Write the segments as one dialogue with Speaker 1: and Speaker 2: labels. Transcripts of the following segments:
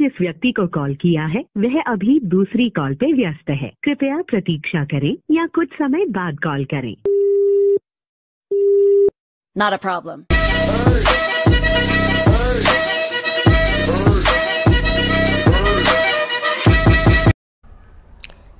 Speaker 1: जिस व्यक्ति को कॉल किया है वह अभी दूसरी कॉल पे व्यस्त है। कृपया प्रतीक्षा करें या कुछ समय बाद कॉल करें।
Speaker 2: Not a problem.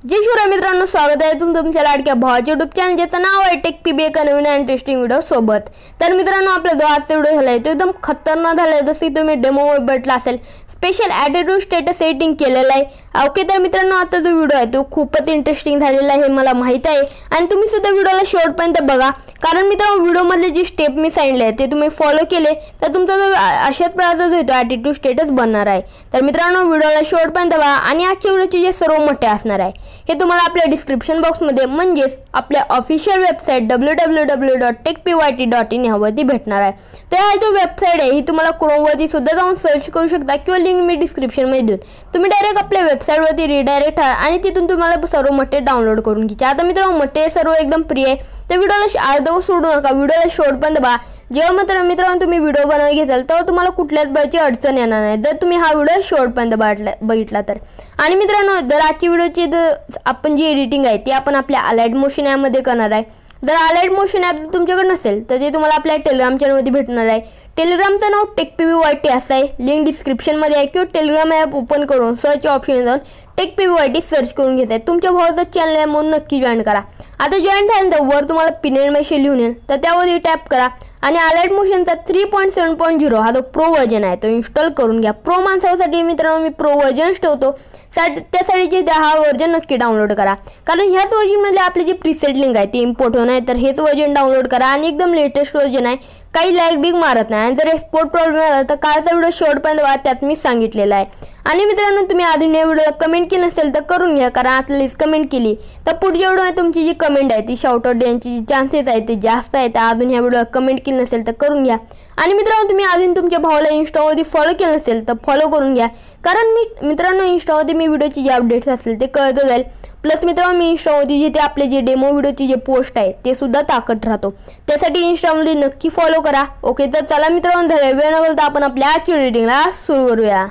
Speaker 3: जय शिवराय मित्रांनो, स्वागत आहे तुमच्या लाडक्या भावाच्या यूट्यूब चॅनल ज्याचं नाव आहे टेक एका नवीन आणि इंटरेस्टिंग व्हिडिओ सोबत। तर मित्रांनो, आपला जो आजचा व्हिडिओ झालाय तो एकदम खतरनाक झालाय। जसे तुम्ही डेमो भेटला असेल, स्पेशल ॲटिट्यूड स्टेटस सेटिंग केलेलं आहे। ओके, तर मित्रांनो आता जो व्हिडिओ आहे तो खूपच इंटरेस्टिंग झालेला आहे, मला माहित आहे। आणि तुम्ही सुद्धा व्हिडिओला शेवटपर्यंत बघा, कारण मित्रांनो व्हिडिओमधले जे स्टेप मी सांगितले ते तुम्ही फॉलो केले तर तुमचा जो अशाच प्रकारचा जो ॲटिट्यूड स्टेटस बनणार आहे। तर मित्रांनो व्हिडिओला शेवटपर्यंत बघा आणि आजच्या व्हिडिओचे जे सर्व मोठे असणार आहे हे तुम्हाला आपल्या डिस्क्रिप्शन बॉक्समध्ये म्हणजेच आपल्या ऑफिशियल वेबसाईट www.techpyt.in यावरती भेटणार आहे। तर हा जो वेबसाईट आहे ही तुम्हाला क्रोमवरती सुद्धा जाऊन सर्च करू शकता किंवा लिंक मी डिस्क्रिप्शनमध्ये देईन। तुम्ही डायरेक्ट आपल्या वेबसाईटवरती रिडायरेक्ट व्हा आणि तिथून तुम्हाला सर्व मटे डाउनलोड करून घ्यायचे। आता मित्रांनो मटे सर्व एकदम फ्री आहे, तर व्हिडिओला अर्धवट सोडू नका, व्हिडिओला शेवटपर्यंत बघा। जेव्हा मित्रांनो तुम्ही व्हिडिओ बनवायला घेताल तेव्हा तुम्हाला कुठल्याच प्रकारची अडचण येणार नाही जर तुम्ही हा व्हिडिओ शेवटपर्यंत बघितला तर। आणि मित्रांनो जर आजची व्हिडिओची आपण जी एडिटिंग आहे ती आपण आपल्या अलाइट मोशन ॲपमध्ये करणार आहे। जर अलाइट मोशन ॲप तुमच्याकडे नसेल तर ते तुम्हाला आपल्या टेलिग्राम चॅनलमध्ये भेटणार आहे। टेलिग्रामचं नाव टेकपीवायटी असं आहे, लिंक डिस्क्रिप्शनमध्ये आहे किंवा टेलिग्राम ॲप ओपन करून सर्च ऑप्शन जाऊन टेकपीवायटी सर्च करून घ्यायचं आहे। तुमच्या भावाचं चॅनल आहे म्हणून नक्की जॉईन करा। आता जॉईन झाल्यानंतर वर तुम्हाला पिन मेसेज लिहून येईल, तर त्यावरती टॅप करा आणि अलाइट मोशनचा 3.7.0 हा जो प्रो व्हर्जन आहे तो इन्स्टॉल करून घ्या। प्रो माणसासाठी मित्रांनो मी प्रो व्हर्जनच ठेवतो, त्यासाठी जे हा व्हर्जन नक्की डाउनलोड करा, कारण ह्याच व्हर्जनमध्ये आपली जी प्रीसेट लिंक आहे ती इम्पोर्ट होणार आहे। तर हेच व्हर्जन डाउनलोड करा आणि एकदम लेटेस्ट व्हर्जन आहे, काही लॅग बिग मारत नाही। आणि जर एक्सपोर्ट प्रॉब्लेम आला तर कालचा व्हिडिओ शेवटपर्यंत बघा, त्यात मी सांगितलेलं आहे। आणि मित्रांनो तुम्ही अजून या व्हिडिओला कमेंट केली नसेल तर करून घ्या, कारण ॲटलिस्ट कमेंट केली तर पुढच्या व्हिडिओमध्ये तुमची जी कमेंट आहे ती शाउट आउट देण्याची जी चान्सेस आहेत ते जास्त आहेत। अजून ह्या व्हिडिओला कमेंट केली नसेल तर करून घ्या। आणि मित्रांनो तुम्ही अजून तुमच्या भावाला इंस्टावरती फॉलो केलं नसेल तर फॉलो करून घ्या, कारण मित्रांनो इंस्टावरती मी व्हिडिओची जे अपडेट्स असतील ते कळत जाईल। प्लस मित्रांनो मी इंस्टावरती जे ते आपले जे डेमो व्हिडिओची जे पोस्ट आहे ते सुद्धा टाकत राहतो, त्यासाठी इंस्टामध्ये नक्की फॉलो करा। ओके, तर चला मित्रांनो झालं वेळ न घालता आपण आपल्या आजच्या एडिटिंगला सुरू करूया।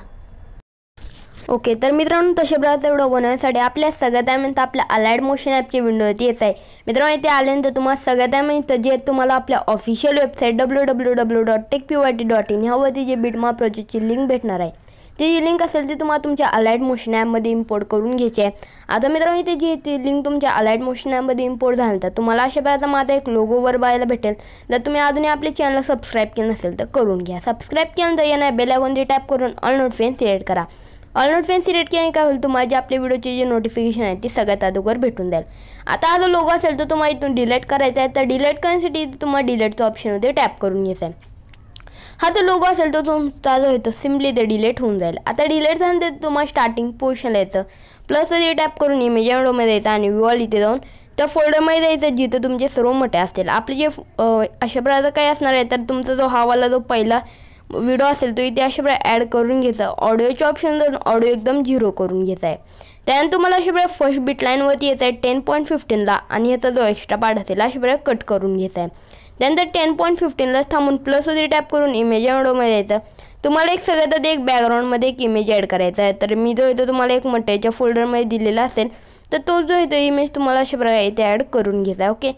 Speaker 3: ओके, तर मित्रांनो तशा प्रकारचा व्हिडिओ बनवण्यासाठी आपल्या सगळ्यात त्यानंतर आपल्या अलाइट मोशन ॲपची विंडोवरती यायचं आहे। मित्रांनो इथे आल्यानंतर तुम्हाला सगळ्यात त्यानंतर जे तुम्हाला आपल्या ऑफिशियल वेबसाईट www.techpyt.in ह्यावरती जे बिटमार्क प्रोजेक्टची लिंक भेटणार आहे ती जी लिंक असेल ती तुम्हाला तुमच्या अलाइट मोशन ॲपमध्ये इम्पोर्ट करून घ्यायची आहे। आता मित्रांनो इथे जी ती लिंक तुमच्या अलाइट मोशन ॲपमध्ये इम्पोर्ट झाल्यानंतर तुम्हाला अशा प्रकारचा माझा एक लोगोवर बघायला भेटेल। जर तुम्ही अजूनही आपल्या चॅनलला सबस्क्राईब केलं नसेल तर करून घ्या। सबस्क्राईब केल्यानंतर येणार बेल आयकॉनवर टॅप करून ऑल नोटिफिकेशन सिलेक्ट करा। ऑल नोटिफिकेशन सिलेक्ट केल्याने काय होईल, तुम्हाला जे आपल्या व्हिडिओचे जे नोटिफिकेशन आहे ते सगळ्यात अगोदर भेटून जाईल। आता हा जो लोगो असेल तर तुम्हाला इथून डिलीट करायचा आहे, तर डिलीट करण्यासाठी तुम्हाला डिलीटचा ऑप्शनमध्ये टॅप करून घ्यायचा आहे। हा जो लोगो असेल तो तुमचा जो आहे तो सिम्पली ते डिलीट होऊन जाईल। आता डिलीट झाल्यानंतर तुम्हाला स्टार्टिंग पोर्शनला यायचं, प्लस ते टॅप करून इमेज विंडोमध्ये यायचं आणि वॉल इथे जाऊन त्या फोल्डरमध्ये जायचं जिथं तुमचे सर्व मोठे असतील। आपले जे अशा प्रकारचं काय असणार आहे तर तुमचा जो हावाला जो पहिला व्हिडिओ असेल तो इथे अशा प्रकारे ॲड करून घ्यायचा। ऑडिओच्या ऑप्शन जाऊन ऑडिओ एकदम 0 करून घ्यायचा आहे। त्यानंतर तुम्हाला अशा प्रकारे फर्स्ट बिट लाईनवरती यायचं आहे 10.15ला आणि ह्याचा जो एक्स्ट्रा पार्ट असेल अशा प्रकारे कट करून घ्यायचा आहे। त्यानंतर 10.15लाच थांबून प्लसवरती टॅप करून इमेज विंडोमध्ये यायचं। तुम्हाला एक सगळ्यात एक बॅकग्राऊंडमध्ये एक इमेज ॲड करायचा आहे, तर मी जो आहे तो तुम्हाला एक मटेच्या फोल्डरमध्ये दिलेला असेल तर तो जो आहे तो इमेज तुम्हाला अशा प्रकारे इथे ॲड करून घ्यायचा आहे। ओके,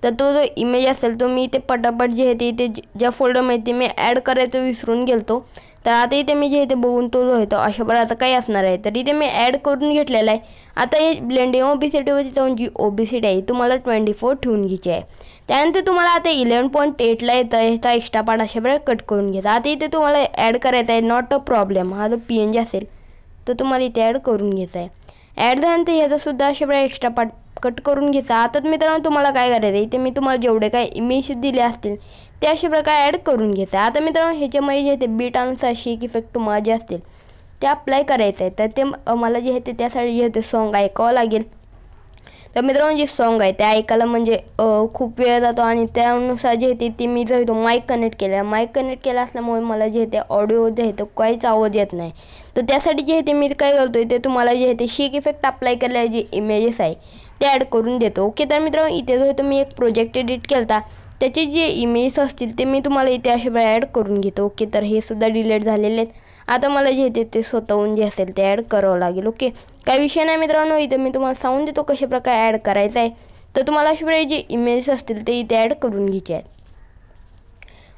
Speaker 3: तर तो जो इमेज असेल तो मी इथे पटापट जे आहे ते इथे ज्या फोल्डरमध्ये ते मी ॲड करायचं विसरून गेलतो, तर आता इथे मी जे आहे ते बघून तो जो आहे तो अशा प्रकारचा काही असणार आहे, तर इथे मी ॲड करून घेतलेला आहे। आता हे ब्लेंडिंग ओबेसिटीवरती जाऊन जी ओबेसिटी आहे तुम्हाला 24 ठेवून घ्यायची आहे। त्यानंतर तुम्हाला आता 11.8ला येतं, ह्याचा एक्स्ट्रा पार्ट अशा प्रकारे कट करून घ्यायचा। आता इथे तुम्हाला ॲड करायचा आहे नॉट अ प्रॉब्लेम, हा जो PNG असेल तो तुम्हाला इथे ॲड करून घ्यायचा आहे। ॲड झाल्यानंतर ह्याचासुद्धा अशा प्रकारे एक्स्ट्रा पार्ट कट करून घ्यायचा। आता मित्रांनो तुम्हाला काय करायचं आहे, इथे मी तुम्हाला जेवढे काय इमेज दिले असतील ते अशा प्रकारे ॲड करून घ्यायचं आहे। आता मित्रांनो ह्याच्यामध्ये जे ते बीट अनुसार शेक इफेक्ट तुम्हाला जे असतील ते अप्लाय करायचं आहे, तर ते मला जे आहे ते त्यासाठी जे ते सॉन्ग ऐकावं लागेल। तर मित्रांनो जे सॉन्ग आहे ते ऐकायला म्हणजे खूप वेळ जातो आणि त्यानुसार जे आहे ते मी जो आहे तो माईक कनेक्ट केला असल्यामुळे मला जे आहे ते ऑडिओ जे आहे तो काहीच आवाज येत नाही। तर त्यासाठी जे आहे ते मी काय करतो ते तुम्हाला जे आहे ते शेक इफेक्ट अप्लाय केलेले जे इमेजेस आहे ते ॲड करून देतो। ओके, तर मित्रांनो इथे जो आहे तो मी एक प्रोजेक्ट एडिट केला, त्याचे जे इमेजेस असतील ते मी तुम्हाला इथे अशा प्रकारे ॲड करून घेतो। ओके, तर हे सुद्धा डिलीट झालेले आहेत। आता मला जे ते स्वतःहून जे असेल ते ॲड करावं लागेल. ओके, काही विषय नाही मित्रांनो. इथं मी तुम्हाला सांगून देतो कशा प्रकारे ॲड करायचं आहे. तर तुम्हाला अशा प्रकारे जे इमेजेस असतील ते इथे ॲड करून घ्यायचे आहेत.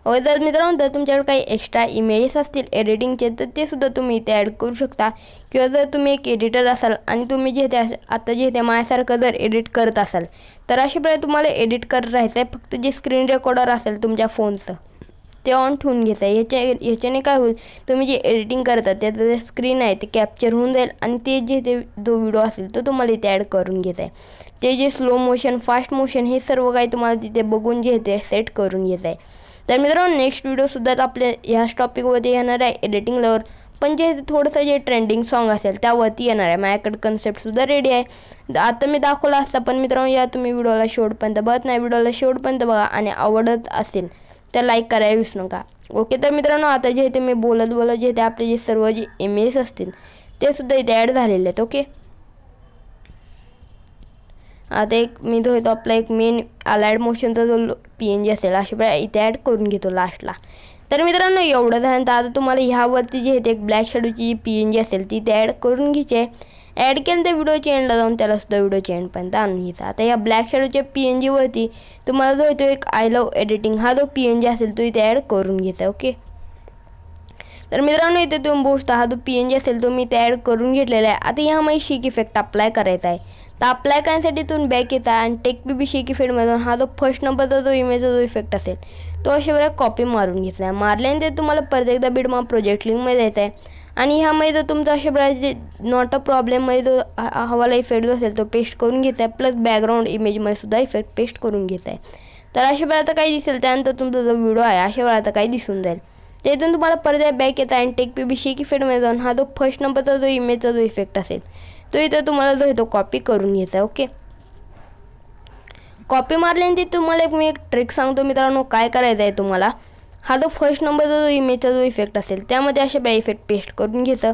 Speaker 3: ओके, तर मित्रांनो जर तुमच्याकडे काही एक्स्ट्रा इमेजेस असतील एडिटिंगचे तर ते सुद्धा तुम्ही इथे ॲड करू शकता. किंवा जर तुम्ही एक एडिटर असाल आणि तुम्ही जे ते आता जे ते माझ्यासारखं जर एडिट करत असाल तर अशा प्रकारे तुम्हाला एडिट करत राहायचं आहे. फक्त जे स्क्रीन रेकॉर्डर असेल तुमच्या फोनचं ते ऑन ठेवून घ्यायचं आहे. ह्याच्याने काय होईल, तुम्ही जे एडिटिंग करतात त्याचं जे स्क्रीन आहे ते कॅप्चर होऊन जाईल आणि ते जे ते जो व्हिडिओ असेल तो तुम्हाला इथे ॲड करून घ्यायचा आहे. ते जे स्लो मोशन, फास्ट मोशन हे सर्व काही तुम्हाला तिथे बघून जे ते सेट करून घ्यायचं आहे. तर मित्रांनो नेक्स्ट व्हिडिओसुद्धा आपल्या ह्याच टॉपिकवरती येणार आहे एडिटिंग लेवल, पण जे थोडंसं जे ट्रेंडिंग सॉन्ग असेल त्यावरती येणार आहे. माझ्याकडे कन्सेप्टसुद्धा रेडी आहे. आता मी दाखवला असता, पण मित्रांनो या तुम्ही व्हिडिओला शेवटपर्यंत बघत नाही, व्हिडिओला शेवटपर्यंत बघा आणि आवडत असेल तर लाईक करायला विसरू नका. ओके, तर मित्रांनो आता जे ते मी बोलत जे ते आपले जे सर्व जे इमेजेस असतील ते सुद्धा इथे ॲड झालेले आहेत. ओके, आता एक मी जो तो आपला एक मेन अलाइड मोशनचा जो PNG असेल अशा प्रकारे इथे ॲड करून घेतो लास्टला. तर मित्रांनो एवढं झाल्यानंतर आता तुम्हाला ह्यावरती जे ते एक ब्लॅक शॅडोची जी PNG असेल ती इथे ॲड करून घ्यायची आहे. ॲड केलं तर व्हिडिओच्या एंडला जाऊन त्याला सुद्धा व्हिडिओच्या एंडपर्यंत आणून घ्यायचा. आता या ब्लॅक शॅडोच्या PNG वरती तुम्हाला जो तो एक आय लव्ह एडिटिंग हा जो PNG असेल तो इथे ॲड करून घ्यायचा. ओके, तर मित्रांनो इथे तुम्ही बघता हा जो PNG असेल तो मी इथे ॲड करून घेतलेला आहे. आता ह्यामध्ये शेक इफेक्ट अप्लाय करायचा आहे. तर अप्लाय करण्यासाठी तुम्ही बॅक येता आणि टेक PB शेक इफेक्टमधून हा जो फर्स्ट नंबरचा जो इमेजचा जो इफेक्ट असेल तो अशा प्रकारे कॉपी मारून घ्यायचा आहे. मारल्यानंतर तुम्हाला परत एकदा बिटमार्क प्रोजेक्ट लिंकमध्ये द्यायचा आहे आणि ह्यामध्ये जो तुमचा अशा प्रकारे जे नॉट अ प्रॉब्लेममध्ये जो हवाला इफेक्ट जो असेल तो पेस्ट करून घ्यायचा आहे. प्लस बॅकग्राऊंड इमेजमध्ये सुद्धा इफेक्ट पेस्ट करून घ्यायचा आहे. तर अशा प्रकारे आता काही दिसेल, त्यानंतर तुमचा जो व्हिडिओ आहे अशा प्रकारे आता काही दिसून जाईल. त्यातून तुम्हाला परत बॅक येता आणि टेक PB शेक इफेक्टमध्ये जाऊन हा जो फर्स्ट नंबरचा जो इमेजचा जो इफेक्ट असेल तो इथं तुम्हाला जो तो कॉपी करून घ्यायचा आहे. ओके, कॉपी मारल्यानंतर तुम्हाला मी एक ट्रिक सांगतो मित्रांनो काय करायचं आहे. तुम्हाला हा जो फर्स्ट नंबरचा जो इमेजचा जो इफेक्ट असेल त्यामध्ये अशा प्रकारे इफेक्ट पेस्ट करून घ्यायचं.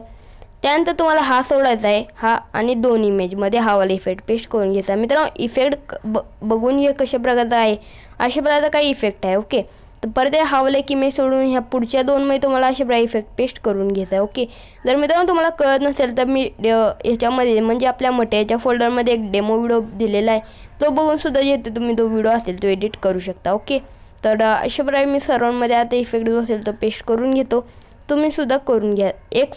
Speaker 3: त्यानंतर तुम्हाला हा सोडायचा आहे, हा आणि दोन इमेजमध्ये हा वाला इफेक्ट पेस्ट करून घ्यायचा. मित्रांनो इफेक्ट बघून हे कशा प्रकारचा आहे, अशा प्रकारचा काही इफेक्ट आहे. ओके, तर परत हा वाला एक इमेज सोडून ह्या पुढच्या दोनमध्ये तुम्हाला अशा प्रकारे इफेक्ट पेस्ट करून घ्यायचा आहे. ओके, जर मित्रांनो तुम्हाला कळत नसेल तर मी ह्याच्यामध्ये म्हणजे आपल्या मटेरियलच्या फोल्डरमध्ये एक डेमो व्हिडिओ दिलेला आहे, तो बघून सुद्धा येते तुम्ही तो व्हिडिओ असेल तो एडिट करू शकता. ओके, तर अशा प्रकारे मी सर्वांमध्ये आता इफेक्ट जो असेल तो पेस्ट करून घेतो. तुम्ही सुद्धा करून घ्या. एक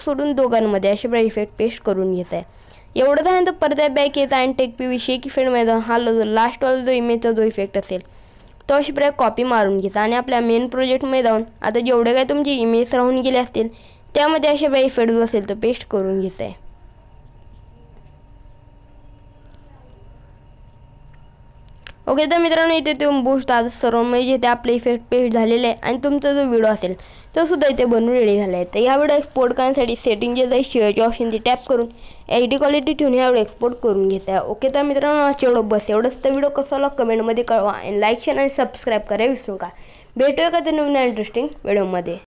Speaker 3: सोडून दोघांमध्ये अशा प्रकारे इफेक्ट पेस्ट करून घ्यायचा आहे. एवढं झाल्यानंतर परत बॅक येतं आणि टेक PB शेक इफेक्टमध्ये हा लास्टवाला जो इमेजचा जो इफेक्ट असेल तो अशा प्रकारे कॉपी मारून घ्यायचा आणि आपल्या मेन प्रोजेक्टमध्ये जाऊन आता जेवढे काही तुमचे इमेज राहून गेले असतील त्यामध्ये अशा प्रकारे इफेक्ट जो असेल तो पेस्ट करून घ्यायचा आहे. ओके, तर मित्रांनो इथे तुम्ही बघता आता सर्वांमध्ये जे ते आपले इफेक्ट पेस्ट झालेले आहे आणि तुमचा जो व्हिडिओ असेल तो सुद्धा इथे बनवून रेडी झाला आहे. तर या व्हिडिओ एक्सपोर्ट करण्यासाठी सेटिंग जे जाईल शेअरचे ऑप्शन ते टॅप करून HD क्वालिटी ठेवून या व्हिडिओ एक्सपोर्ट करून घ्यायचा आहे. ओके, तर मित्रांनो एवढं बस एवढंच. तर व्हिडिओ कसा आला कमेंटमध्ये कळवा आणि लाईक शेअर आणि सबस्क्राईब करायला विसरू नका. भेटूया का ते नवीन इंटरेस्टिंग व्हिडिओमध्ये.